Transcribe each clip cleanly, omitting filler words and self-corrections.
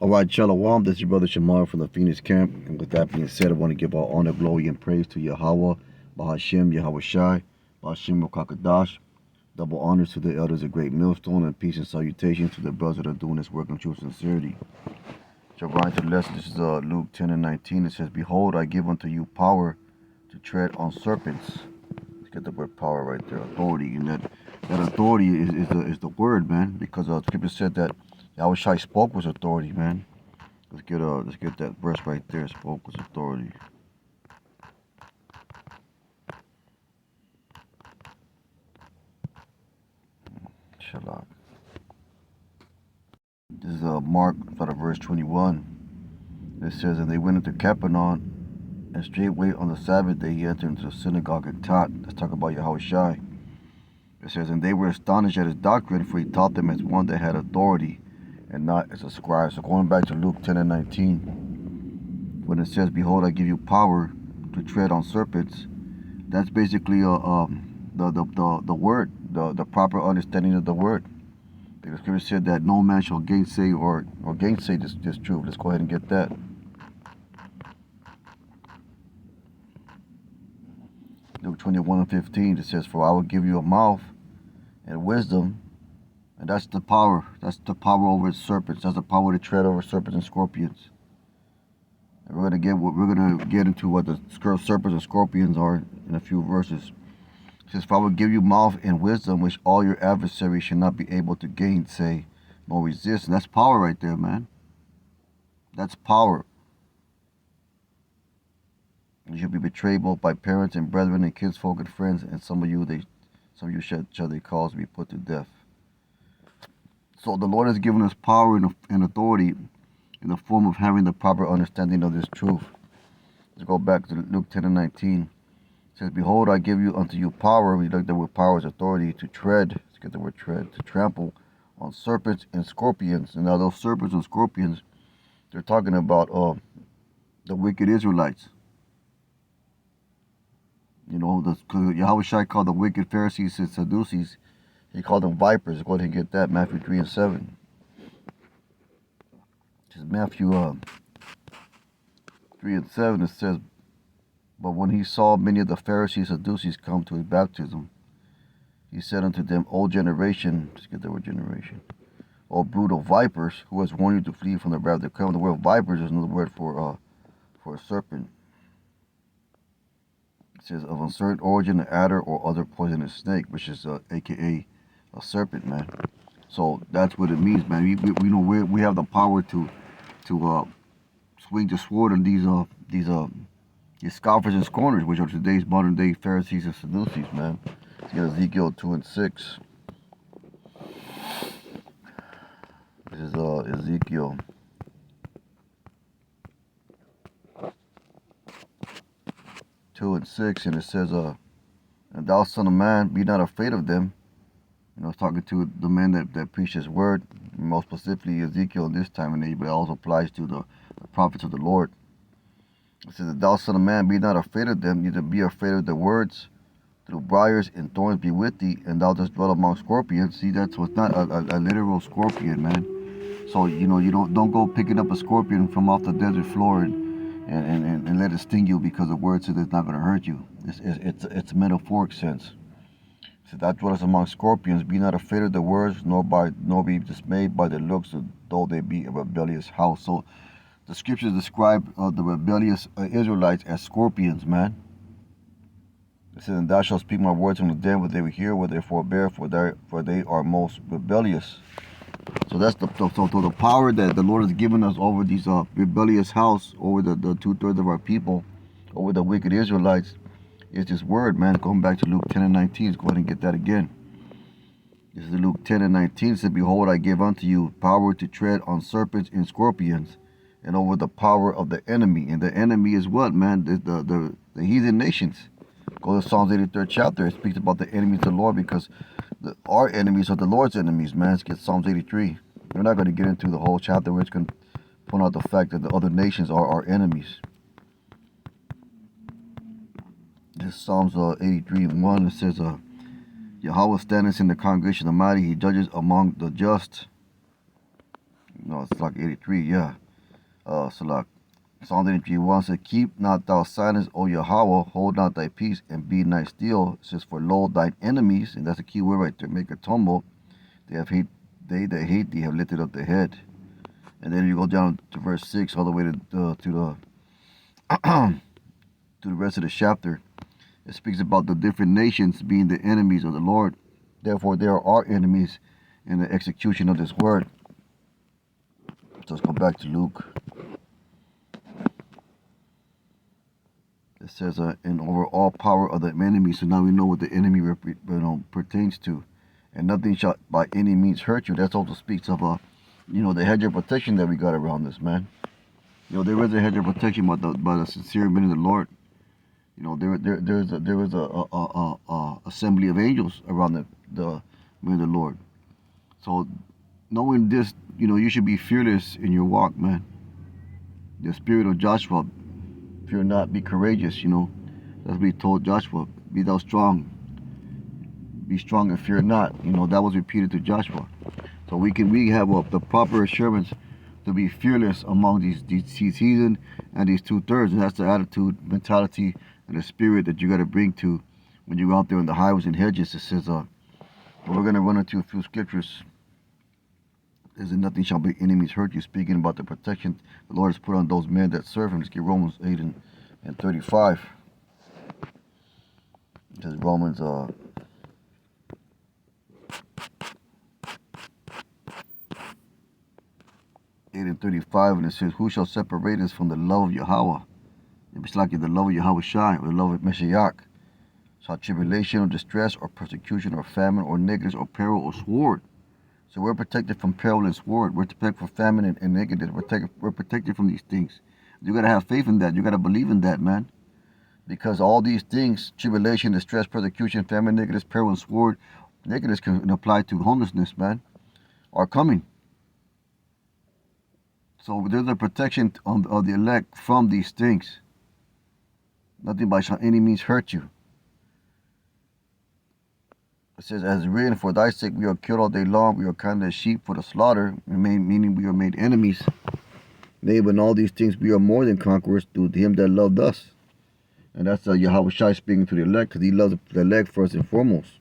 All right, Shalom. This is your brother Shamar from the Phoenix camp. And with that being said, I want to give all honor, glory, and praise to Yahweh, Bahashem, Yahweh Shai, Bahashem Rokakadash. Double honors to the elders of Great Millstone, and peace and salutations to the brothers that are doing this work in true sincerity. So, right to the lesson, this is Luke 10 and 19. It says, Behold, I give unto you power to tread on serpents. Let's get the word power right there, authority. And that authority is the word, man, because Scripture said that Yahweh Shai spoke with authority, man. Let's get that verse right there. Spoke with authority. Shalak. This is Mark, start of verse 21. It says, And they went into Capernaum, and straightway on the Sabbath day he entered into the synagogue and taught. Let's talk about Yahweh Shai. It says, And they were astonished at his doctrine, for he taught them as one that had authority, and not as a scribe. So going back to Luke 10 and 19, when it says, Behold, I give you power to tread on serpents, that's basically the word, the proper understanding of the word. The scripture said that no man shall gainsay or gainsay this truth. Let's go ahead and get that. Luke 21 and 15, it says, For I will give you a mouth and wisdom, and that's the power. That's the power over serpents. That's the power to tread over serpents and scorpions. And we're gonna get into what the serpents and scorpions are in a few verses. It says, For I will give you mouth and wisdom, which all your adversaries shall not be able to gainsay nor resist. And that's power right there, man. That's power. You shall be betrayed both by parents and brethren and kinsfolk and friends, and some of you shall they cause to be put to death. So the Lord has given us power and authority in the form of having the proper understanding of this truth. Let's go back to Luke 10 and 19. It says, Behold, I give you unto you power. We look at the word power as authority to tread. Let's get the word tread. To trample on serpents and scorpions. And now those serpents and scorpions, they're talking about the wicked Israelites. You know, Yahweh Shai called the wicked Pharisees and Sadducees. He called them vipers. Go ahead and get that. Matthew 3 and 7. It says Matthew 3 and 7. It says, But when he saw many of the Pharisees and Sadducees come to his baptism, he said unto them, O generation, let's get the word generation, O brood of vipers, who has warned you to flee from the wrath to come. The word vipers is another word for a serpent. It says, of uncertain origin, an adder or other poisonous snake, which is aka a serpent, man. So that's what it means, man. We know we have the power to swing the sword on these scoffers and scorners, which are today's modern day Pharisees and Sadducees, man. Let's get Ezekiel 2 and 6. This is Ezekiel 2 and 6, and it says, And thou son of man, be not afraid of them. You know, it's talking to the men that preach his word, most specifically Ezekiel in this time and age, but it also applies to the prophets of the Lord. It says, Thou son of man, be not afraid of them, neither be afraid of the words. Through briars and thorns be with thee, and thou dost dwell among scorpions. See, that's what's not a literal scorpion, man. So, you know, you don't go picking up a scorpion from off the desert floor and let it sting you because the word says it's not going to hurt you. It's a metaphoric sense. So that dwelleth among scorpions, be not afraid of the words, nor be dismayed by the looks, though they be a rebellious house. So the scriptures describe the rebellious Israelites as scorpions, man. It says, And thou shalt speak my words unto them, whether they will hear, whether they forbear, for they are most rebellious. So that's the power that the Lord has given us over these rebellious house, over the 2/3 of our people, over the wicked Israelites. It's this word, man. Going back to Luke 10 and 19. Let's go ahead and get that again. This is Luke 10 and 19. It said, Behold, I give unto you power to tread on serpents and scorpions, and over the power of the enemy. And the enemy is what, man? The heathen nations. Go to Psalms 83rd chapter. It speaks about the enemies of the Lord, because our enemies are the Lord's enemies, man. Let's get Psalms 83. We're not going to get into the whole chapter. We're just going to point out the fact that the other nations are our enemies. This is Psalms 83 and 1. It says, Yahweh standeth in the congregation of the mighty. He judges among the just. No, it's like 83, yeah. So like Psalm 83:1 says, Keep not thou silence, O Yahweh, hold not thy peace, and be not still. It says, For lo, thine enemies, and that's a key word right there, make a tumble. They that hate thee have lifted up their head. And then you go down to verse 6 all the way to the to the rest of the chapter. It speaks about the different nations being the enemies of the Lord. Therefore, there are enemies in the execution of this word. So let's go back to Luke. It says, and over all power of the enemy. So now we know what the enemy pertains to. And nothing shall by any means hurt you. That also speaks of, the hedge of protection that we got around this, man. There is a hedge of protection by the sincere men of the Lord. There was a assembly of angels around the men of the Lord. So knowing this, you should be fearless in your walk, man. The spirit of Joshua, fear not, be courageous, That's what he told Joshua, be thou strong. Be strong and fear not. That was repeated to Joshua. So we have the proper assurance to be fearless among these heathen and these 2/3. And that's the attitude, mentality, and the spirit that you got to bring to when you're out there in the highways and hedges. It says, we're going to run into a few scriptures. There's nothing shall be enemies hurt you, speaking about the protection the Lord has put on those men that serve him. Let's get Romans 8 and 35. It says Romans 8 and 35, and it says, Who shall separate us from the love of Yahweh? It's like the love of Yahweh Shai, or the love of Meshiach. Shall tribulation or distress or persecution or famine or nakedness or peril or sword? So we're protected from peril and sword. We're protected from famine and nakedness. We're protected from these things. You got to have faith in that. You got to believe in that, man. Because all these things, tribulation, distress, persecution, famine, nakedness, peril, and sword, nakedness can apply to homelessness, man, are coming. So there's a protection of the elect from these things. Nothing by shall any means hurt you. It says, as written, for thy sake we are killed all day long, we are counted as sheep for the slaughter, meaning we are made enemies. Nay, but in all these things we are more than conquerors through him that loved us. And that's Yahweh Shai speaking to the elect, because he loves the elect first and foremost.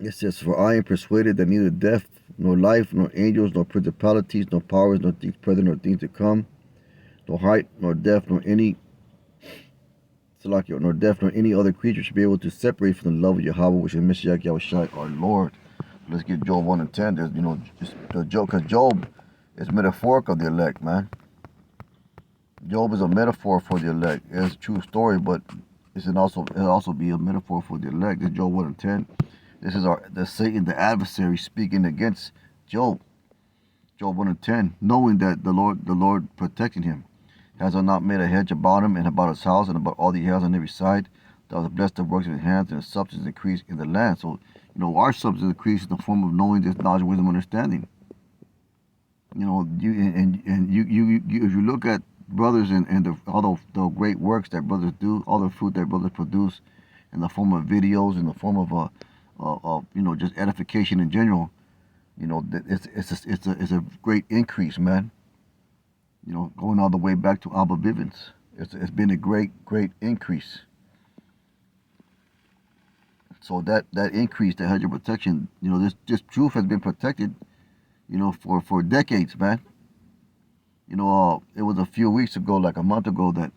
It says, for I am persuaded that neither death, nor life, nor angels, nor principalities, nor powers, nor things present, nor things to come, nor height, nor depth, nor any other creature should be able to separate from the love of Yahweh, which is Meshiach Yahweh Shai, our Lord. Let's get Job 1 and 10. There's, just the Job, because Job is metaphoric of the elect, man. Job is a metaphor for the elect. It's a true story, but it'll also be a metaphor for the elect. This is Job 1 and 10. This is the Satan, the adversary, speaking against Job. Job 1 and 10, knowing that the Lord protecting him. Has not made a hedge about him and about his house and about all the hills on every side. Thou hast blessed the works of his hands, and his substance increased in the land. So, our substance increased in the form of knowing this knowledge, wisdom, understanding. If you look at brothers and all the great works that brothers do, all the fruit that brothers produce, in the form of videos, in the form of just edification in general, it's a great increase, man. Going all the way back to Abba Bivens. It's been a great increase. So that increase, that hedge of protection, this truth has been protected, for decades, man. It was a few weeks ago, like a month ago, that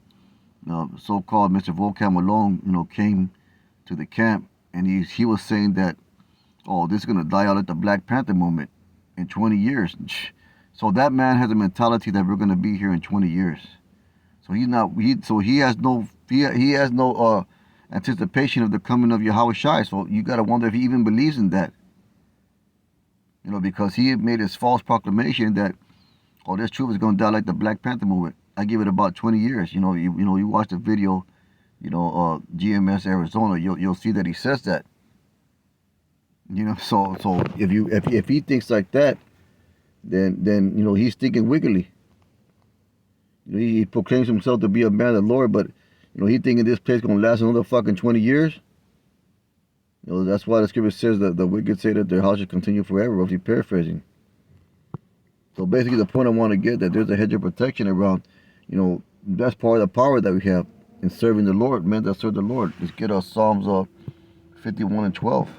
so-called Mr. Volcam Malone, came to the camp, and he was saying that, this is going to die out at the Black Panther movement in 20 years. So that man has a mentality that we're going to be here in 20 years. So he has no anticipation of the coming of Yahweh Shai. So you got to wonder if he even believes in that. Because he made his false proclamation that, this truth is going to die like the Black Panther movement. I give it about 20 years. You watch the video, GMS Arizona, you'll see that he says that. So if he thinks like that, then he's thinking wiggly. He proclaims himself to be a man of the Lord, but he thinking this place gonna last another fucking 20 years. You know, that's why the scripture says that the wicked say that their house should continue forever, roughly paraphrasing. So basically the point I want to get that there's a hedge of protection around, you know, that's part of the power that we have in serving the Lord, men that serve the Lord. Let's get us Psalms 51 and 12.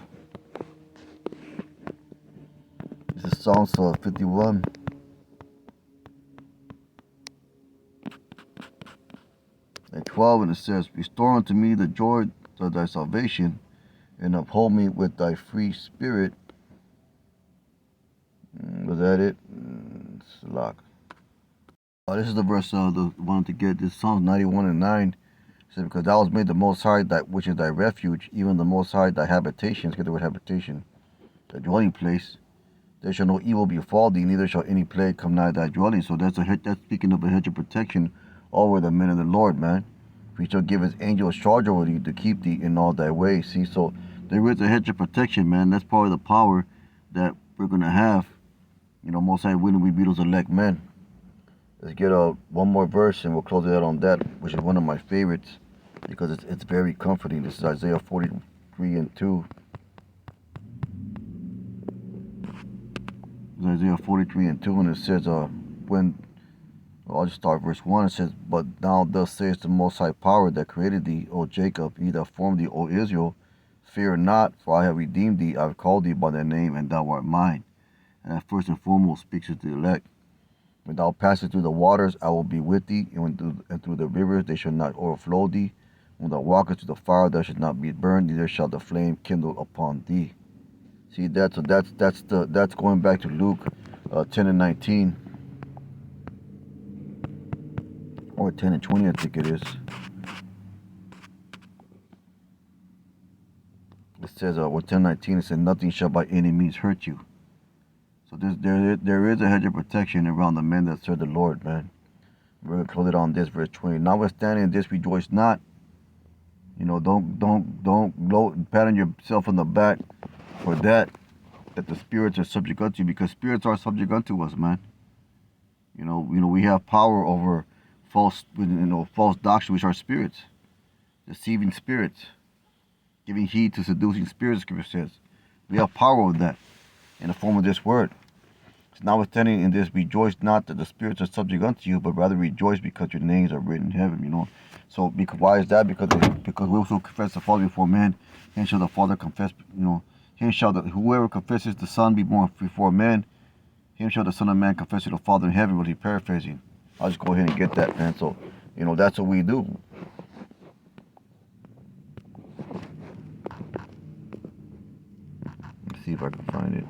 This is Psalms 51 and 12, and it says, restore unto me the joy of thy salvation, and uphold me with thy free spirit. Was that it? Lock. This is the verse the wanted to get. This Psalms 91 and 9. It says, because thou hast made the Most High that which is thy refuge, even the Most High thy habitation. Let's get the word habitation. The dwelling place. There shall no evil befall thee, neither shall any plague come nigh thy dwelling. So that's speaking of a hedge of protection over the men of the Lord, man. He shall give his angels charge over thee to keep thee in all thy ways. See, so there is a hedge of protection, man. That's part of the power that we're gonna have. You know, Most High willing we be those elect men. Let's get one more verse and we'll close it out on that, which is one of my favorites because it's very comforting. This is Isaiah 43 and 2. It's Isaiah 43 and 2, and it says, I'll just start verse 1. It says, but now thus says the Most High Power that created thee, O Jacob, he that formed thee, O Israel, fear not, for I have redeemed thee, I have called thee by thy name, and thou art mine. And that first and foremost speaks to the elect. When thou passest through the waters, I will be with thee, and through the rivers they shall not overflow thee. When thou walkest through the fire, thou shalt not be burned, neither shall the flame kindle upon thee. See that? So that's going back to Luke 10 and 19, or 10 and 20, I think it is. It says, 10:19, it says, nothing shall by any means hurt you. So there is a hedge of protection around the men that serve the Lord, man. We're gonna close it on this verse 20. Notwithstanding this, rejoice not. You know, don't pat on yourself on the back for that the spirits are subject unto you, because spirits are subject unto us, man. You know, we have power over false doctrine, which are spirits, deceiving spirits, giving heed to seducing spirits. Scripture says we have power over that in the form of this word. So notwithstanding in this, rejoice not that the spirits are subject unto you, but rather rejoice because your names are written in heaven. You know, so why is that? Because we also confess the Father before men, and shall the Father confess. You know, him shall whoever confesses the Son be born before men, him shall the Son of Man confess to the Father in heaven. But he's paraphrasing. I'll just go ahead and get that, man. So, you know, that's what we do. Let's see if I can find it.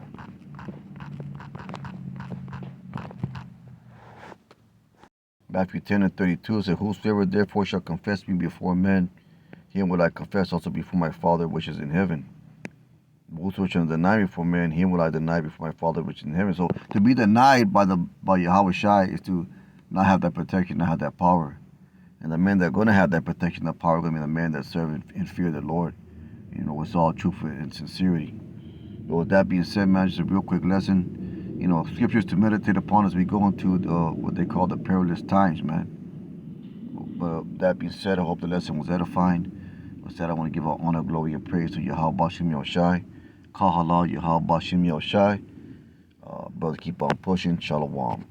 Matthew 10 and 32 says, whosoever therefore shall confess me before men, him will I confess also before my Father which is in heaven. Whosoever shall deny me before men, him will I deny before my Father which is in heaven. So to be denied by Yahweh Shai is to not have that protection, not have that power. And the men that are going to have that protection, that power, are going to be the men that serve and fear the Lord. You know, with all truth and sincerity. But with that being said, man, just a real quick lesson. You know, scriptures to meditate upon as we go into what they call the perilous times, man. But that being said, I hope the lesson was edifying. With that, I want to give all honor, glory, and praise to Yahweh Bashim Yoshai. Kahala Yahweh Bashim Yoshai. Brother, keep on pushing. Shalom.